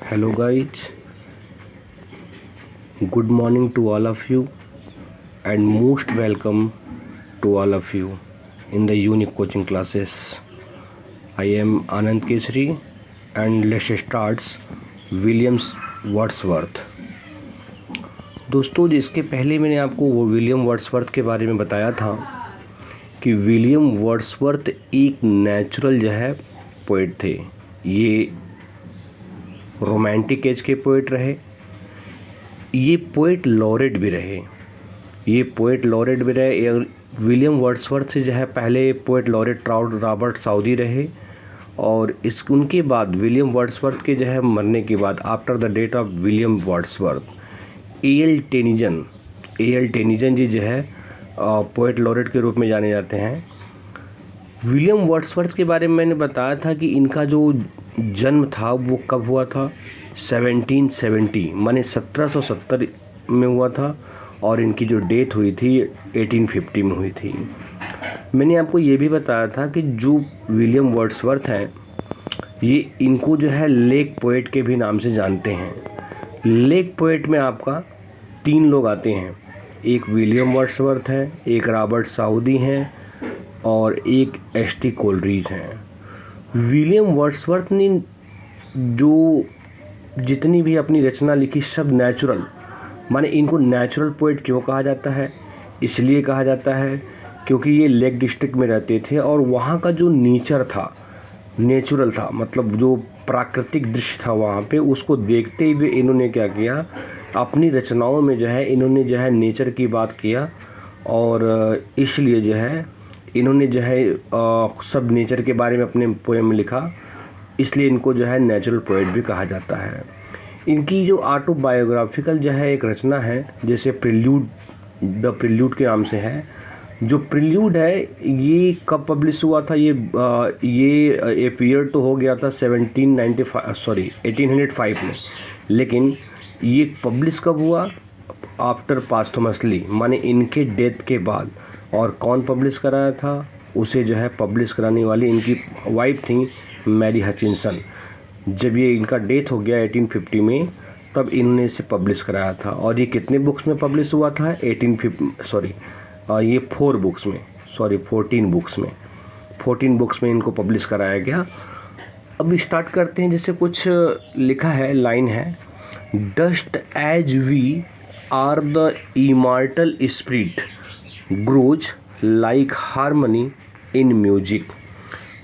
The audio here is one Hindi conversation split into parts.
Hello guys, good morning to all of you and most welcome to all of you in the unique coaching classes. I am Anand Kesri and let's start Williams Wordsworth. दोस्तों, जिसके पहले मैंने आपको वो विलियम वर्ड्सवर्थ के बारे में बताया था कि विलियम वर्ड्सवर्थ एक नेचुरल जो है पोइट थे। ये रोमांटिक एज के पोइट रहे, ये पोइट लॉरेट भी रहे। विलियम वर्ड्सवर्थ से जो है पहले पोइट लॉरेट रॉबर्ट साउदी रहे और उनके बाद विलियम वर्ड्सवर्थ के जो है मरने के बाद after the death of William Wordsworth L Tennyson ji जो है पोइट लॉरेट के रूप में जाने जाते हैं। विलियम वर्ड्सवर्थ के बारे में मैंने बताया था कि इनका जो जन्म था वो कब हुआ था, 1770 माने 1770 में हुआ था और इनकी जो डेथ हुई थी 1850 में हुई थी। मैंने आपको ये भी बताया था कि जो विलियम वर्ड्सवर्थ हैं ये इनको जो है लेक पोएट के भी नाम से जानते हैं। लेक पोएट में आपका 3 लोग आते हैं, एक विलियम वर्ड्सवर्थ है, एक रॉबर्ट साउदी हैं और एक एस.टी. कोलरिज हैं। विलियम वर्ड्सवर्थ ने जो जितनी भी अपनी रचना लिखी सब नेचुरल, माने इनको नेचुरल पोएट क्यों कहा जाता है, इसलिए कहा जाता है क्योंकि ये लेक डिस्ट्रिक्ट में रहते थे और वहाँ का जो नेचर था नेचुरल था, मतलब जो प्राकृतिक दृश्य था वहाँ पे, उसको देखते हुए इन्होंने क्या किया, अपनी रचनाओं में जो है इन्होंने जो है नेचर की बात किया और इसलिए जो है इन्होंने जो है सब नेचर के बारे में अपने पोएम में लिखा, इसलिए इनको जो है नेचुरल पोएट भी कहा जाता है। इनकी जो ऑटोबायोग्राफिकल जो है एक रचना है जैसे द प्रिल्यूड के नाम से है। जो प्रिल्यूड है ये कब पब्लिश हुआ था, ये अपीयर तो हो गया था 1805 में, लेकिन ये पब्लिश कब हुआ, आफ्टर पास्थुमसली माने इनके डेथ के बाद। और कौन पब्लिश कराया था, उसे जो है पब्लिश कराने वाली इनकी वाइफ थी मैरी हचिनसन। जब ये इनका डेथ हो गया 1850 में तब इन्होंने इसे पब्लिश कराया था और ये कितने बुक्स में पब्लिश हुआ था, 14 बुक्स में इनको पब्लिश कराया गया। अब स्टार्ट करते हैं। जैसे कुछ लिखा है, लाइन है, dust as we are the immortal spirit grows like harmony in music.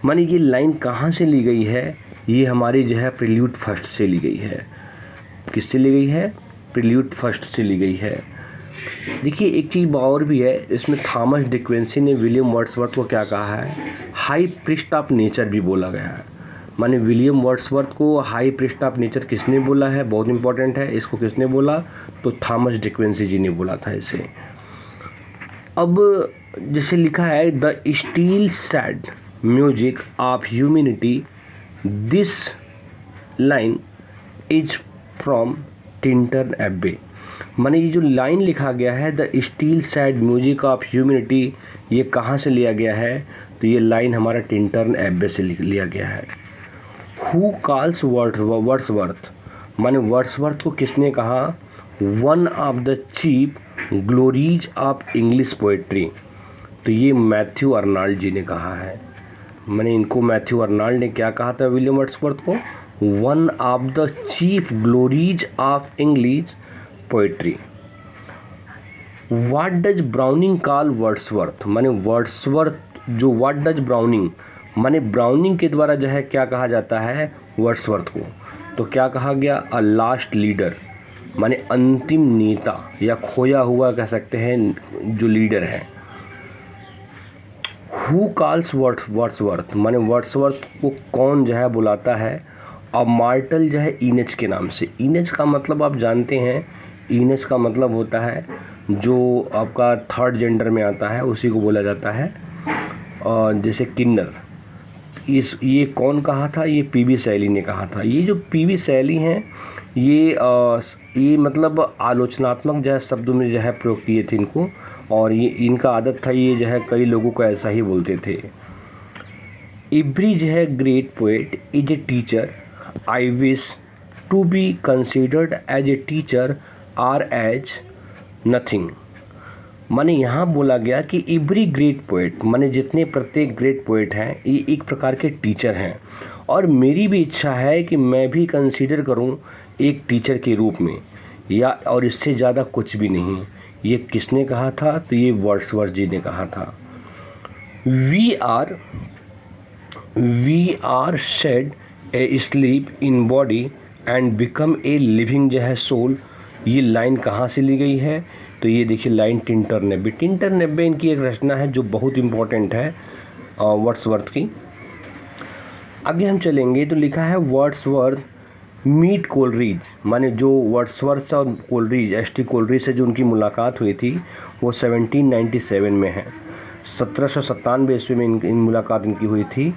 माने ये लाइन कहाँ से ली गई है, ये हमारी जो है प्रिल्यूड फर्स्ट से ली गई है। किससे ली गई है, प्रिल्यूड फर्स्ट से ली गई है। देखिए एक चीज़ और भी है, इसमें थॉमस डिक्वेंसी ने विलियम वर्ड्सवर्थ को क्या कहा है, हाई प्रिस्ट ऑफ नेचर भी बोला गया है। माने विलियम वर्ड्सवर्थ को हाई प्रिस्ट ऑफ नेचर किसने बोला है, बहुत इंपॉर्टेंट है। इसको किसने बोला, तो थॉमस डिक्वेंसी जी ने बोला था इसे। अब जैसे लिखा है, the steel sad music of humanity, this line is from Tintern Abbey. माने ये जो लाइन लिखा गया है, the steel sad music of humanity, ये कहाँ से लिया गया है, तो ये लाइन हमारा टिंटन एब्बे से लिया गया है। हु कॉल्स वर्ड्सवर्थ, माने वर्ड्सवर्थ को किसने कहा, one of the chief glories of English poetry, तो ये मैथ्यू अर्नाल्ड जी ने कहा है। मैंने इनको मैथ्यू अर्नाल्ड ने क्या कहा था विलियम वर्ड्सवर्थ को, one of the chief glories of English poetry. What does Browning call Wordsworth, माने वर्ड्सवर्थ जो व्हाट डज ब्राउनिंग, माने ब्राउनिंग के द्वारा जो है क्या कहा जाता है वर्ड्सवर्थ को, तो क्या कहा गया, अ लास्ट लीडर, माने अंतिम नेता या खोया हुआ कह सकते हैं जो लीडर है। हु कॉल्स वर्ड्सवर्थ, माने वर्ड्सवर्थ को कौन जो है बुलाता है, अब मार्टल जो है ईनेज के नाम से। ईनेज का मतलब आप जानते हैं, ईनेज का मतलब होता है जो आपका थर्ड जेंडर में आता है उसी को बोला जाता है। और जैसे किन्नर, ये कौन कहा था, ये पी.बी. शैली ने कहा था। ये जो पी.बी. शैली हैं ये मतलब आलोचनात्मक जो है शब्दों में जो है प्रयोग किए थे इनको, और ये इनका आदत था, ये जो है कई लोगों को ऐसा ही बोलते थे। एवरी जो है great poet is a teacher, I wish to be considered as a teacher or as nothing. माने यहाँ बोला गया कि एवरी ग्रेट पोएट, माने जितने प्रत्येक ग्रेट पोएट हैं ये एक प्रकार के टीचर हैं, और मेरी भी इच्छा है कि मैं भी कंसीडर करूँ एक टीचर के रूप में, या और इससे ज़्यादा कुछ भी नहीं। ये किसने कहा था? तो ये वर्ड्सवर्थ जी ने कहा था। We are shed a sleep in body and become a living जो है सोल। ये लाइन कहाँ से ली गई है? तो ये देखिए लाइन टिंटरनेब्बे। टिंटरनेब्बे इनकी एक रचना है जो बहुत इम्पोर्टेंट है वर्ड्सवर्थ की। आगे हम चलेंगे तो लिखा है वर्ड्सवर्थ मीट कोलरिज, माने जो वर्ड्सवर्थ और कोलरिज, एस.टी. कोलरिज से जो उनकी मुलाकात हुई थी वो 1797 में है। 1797 ईस्वी में इन मुलाकात इनकी हुई थी।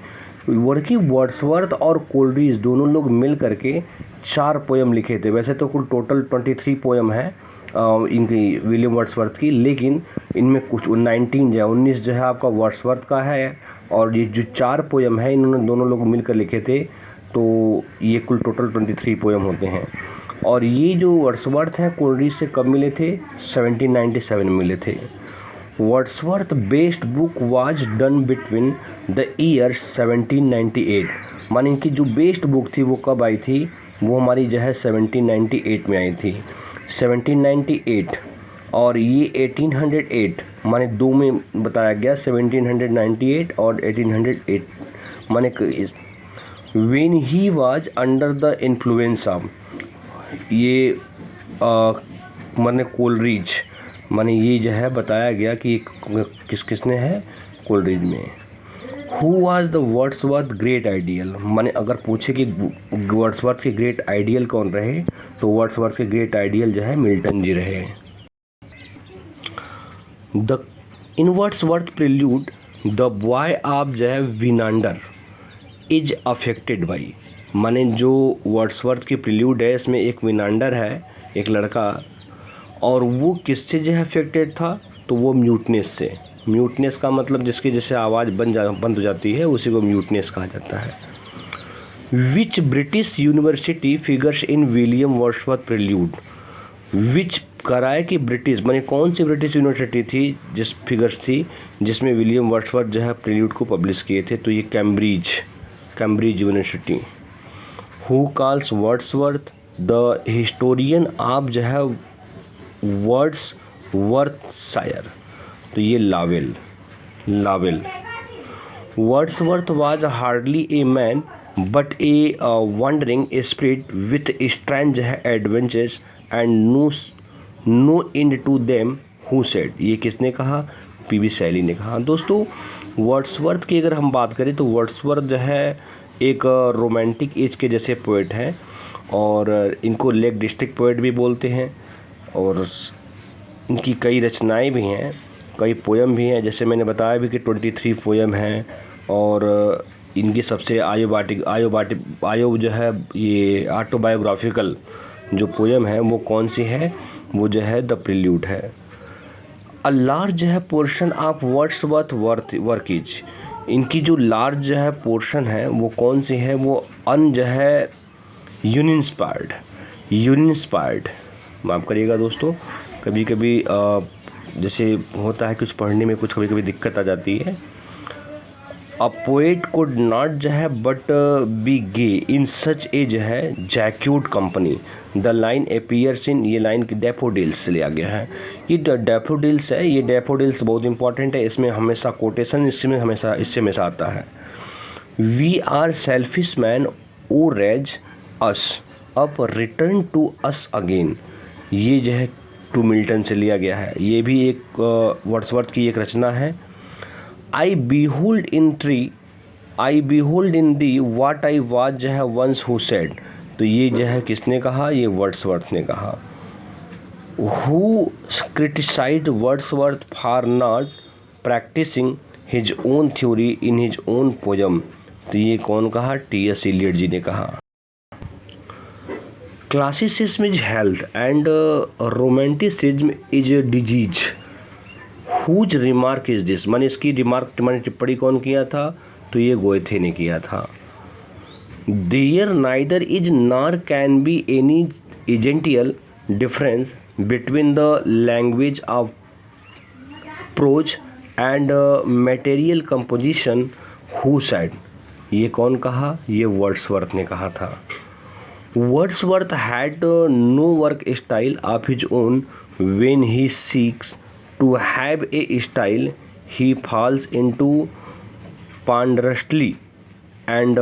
वर्ड्सवर्थ और कोलरिज दोनों लोग मिल करके 4 पोयम लिखे थे। वैसे तो कुल टोटल 23 पोयम है इनकी विलियम वर्ड्सवर्थ की, लेकिन इनमें कुछ 19 जो है आपका वर्ड्सवर्थ का है, और ये जो 4 पोयम है इन्होंने दोनों लोग मिलकर लिखे थे, तो ये कुल टोटल 23 पोयम होते हैं। और ये जो वर्ड्सवर्थ हैं कोलरिज से कब मिले थे? 1797 में मिले थे। Wordsworth best book was done between the year 1798, माने इनकी जो बेस्ट बुक थी वो कब आई थी? वो हमारी जो है 1798 में आई थी। 1798 और ये 1808, माने 2 में बताया गया, 1798 और 1808, माने when he was under the influence of, ये माने कोलरिज, माने ये जो है बताया गया कि किसने है? कोलरिज में। Who was the Wordsworth great ideal, माने अगर पूछे कि वर्ड्सवर्थ के ग्रेट आइडियल कौन रहे, तो वर्ड्सवर्थ के ग्रेट आइडियल जो है मिल्टन जी रहे। The in Wordsworth prelude the boy of जो है विनांडर इज अफेक्टेड बाई, माने जो वर्ड्सवर्थ की प्रिल्यूड है इसमें एक विनांडर है, एक लड़का, और वो किससे जो है अफेक्टेड था? तो वो म्यूटनेस से। म्यूटनेस का मतलब जिसकी जैसे आवाज़ बंद हो जाती है उसी को म्यूटनेस कहा जाता है। Which British university figures in William Wordsworth Prelude, which कराए कि ब्रिटिश, माने कौन सी ब्रिटिश यूनिवर्सिटी थी जिस फिगर्स थी जिसमें विलियम वर्ड्सवर्थ जो है प्रिल्यूड को पब्लिश किए थे? तो ये Cambridge University. Who calls Wordsworth the historian of जो है वर्ड्सवर्थशायर, तो ये Lowell. Wordsworth was hardly a man but a wandering spirit with strange adventures and no end to them who said, ये किसने कहा? पी.बी. शैली ने कहा। दोस्तों वर्ड्सवर्थ की अगर हम बात करें तो वर्ड्सवर्थ जो है एक रोमांटिक एज के जैसे पोएट हैं, और इनको लेक डिस्ट्रिक्ट पोएट भी बोलते हैं, और इनकी कई रचनाएं भी हैं, कई पोयम भी हैं, जैसे मैंने बताया भी कि 23 पोयम हैं। और इनकी सबसे आयो जो है ये ऑटोबायोग्राफिकल जो पोयम है वो कौन सी है? वो जो है द प्रिल्यूड है। अ लार्ज है portion of Wordsworth work is, इनकी जो लार्ज जो है पोर्शन है वो कौन सी है? वो जो है यूनिंस्पायर्ड। माफ़ करिएगा दोस्तों, कभी कभी जैसे होता है कुछ पढ़ने में कुछ कभी दिक्कत आ जाती है। अ पोएट कुड नॉट जो है but be gay in such a जो है jocund company, the line appears in, ये लाइन की डैफोडिल्स से लिया गया है। ये डैफोडिल्स है, ये डैफोडिल्स बहुत इंपॉर्टेंट है, इसमें हमेशा कोटेशन इससे हमेशा आता है। We are selfish man O raise us up return to us again, ये जो है टू मिल्टन से लिया गया है। ये भी एक वर्ड्सवर्थ की एक रचना है। I behold in thee what I was जो है वंस हु सेड, तो ये जो है किसने कहा? ये वर्ड्सवर्थ ने कहा। Who criticised Wordsworth for not practising his own theory in his own poem, तो ये कौन कहा? टी.एस. इलियट जी ने कहा। Classicism is health and romanticism is disease, whose remark is this, माने इसकी रिमार्क माने टिप्पणी कौन किया था? तो ये गोएथे ने किया था। There neither is nor can be any essential difference between the language of prose and material composition who said. ये कौन कहा? ये वर्ड्सवर्थ ने कहा था। Wordsworth had no work style of his own when he seeks to have a style he falls into ponderosity and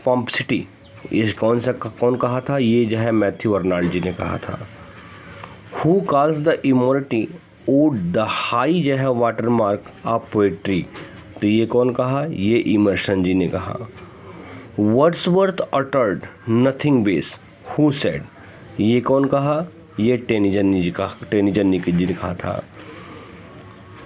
pomposity. ये कौन कहा था? ये जो है मैथ्यू अर्नाल्ड जी ने कहा था। Who calls the immortality ode the high जो है वाटर मार्क ऑफ पोएट्री। तो ये कौन कहा? ये इमर्सन जी ने कहा। Wordsworth uttered nothing base who said. ये कौन कहा? ये टेनिजन जी ने कहा था।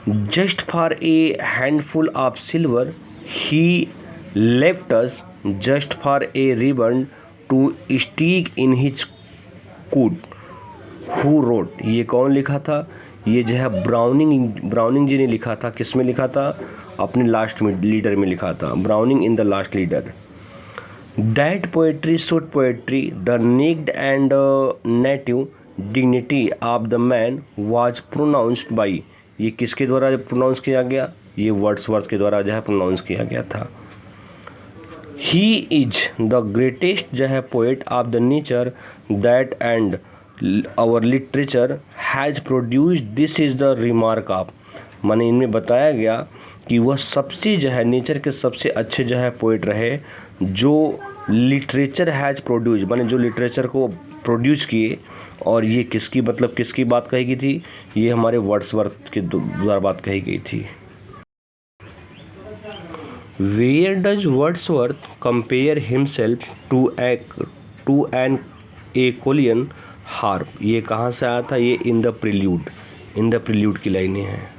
Just for a handful of silver he left us just for a ribbon to stick in his coat who wrote. ये कौन लिखा था? ये जो है ब्राउनिंग जी ने लिखा था। किस में लिखा था? अपने लास्ट में लीडर में लिखा था, Browning in the last leader. That poetry should poetry the naked and native dignity of the man was pronounced by. ये किसके द्वारा प्रोनाउंस किया गया? ये वर्ड्सवर्थ के द्वारा जो है प्रोनाउंस किया गया था। ही इज द ग्रेटेस्ट जो है poet of the nature that and our literature has produced. This is the remark of. माने इनमें बताया गया कि वह सबसे जो है नेचर के सबसे अच्छे जो है पोएट रहे जो लिटरेचर हैज प्रोड्यूस, माने जो लिटरेचर को प्रोड्यूस किए। और ये किसकी किसकी बात कही गई थी? ये हमारे वर्ड्सवर्थ के द्वारा बात कही गई थी। Where does Wordsworth compare himself to an Aeolian harp. ये कहाँ से आया था? ये इन द प्रिल्यूड की लाइनें हैं।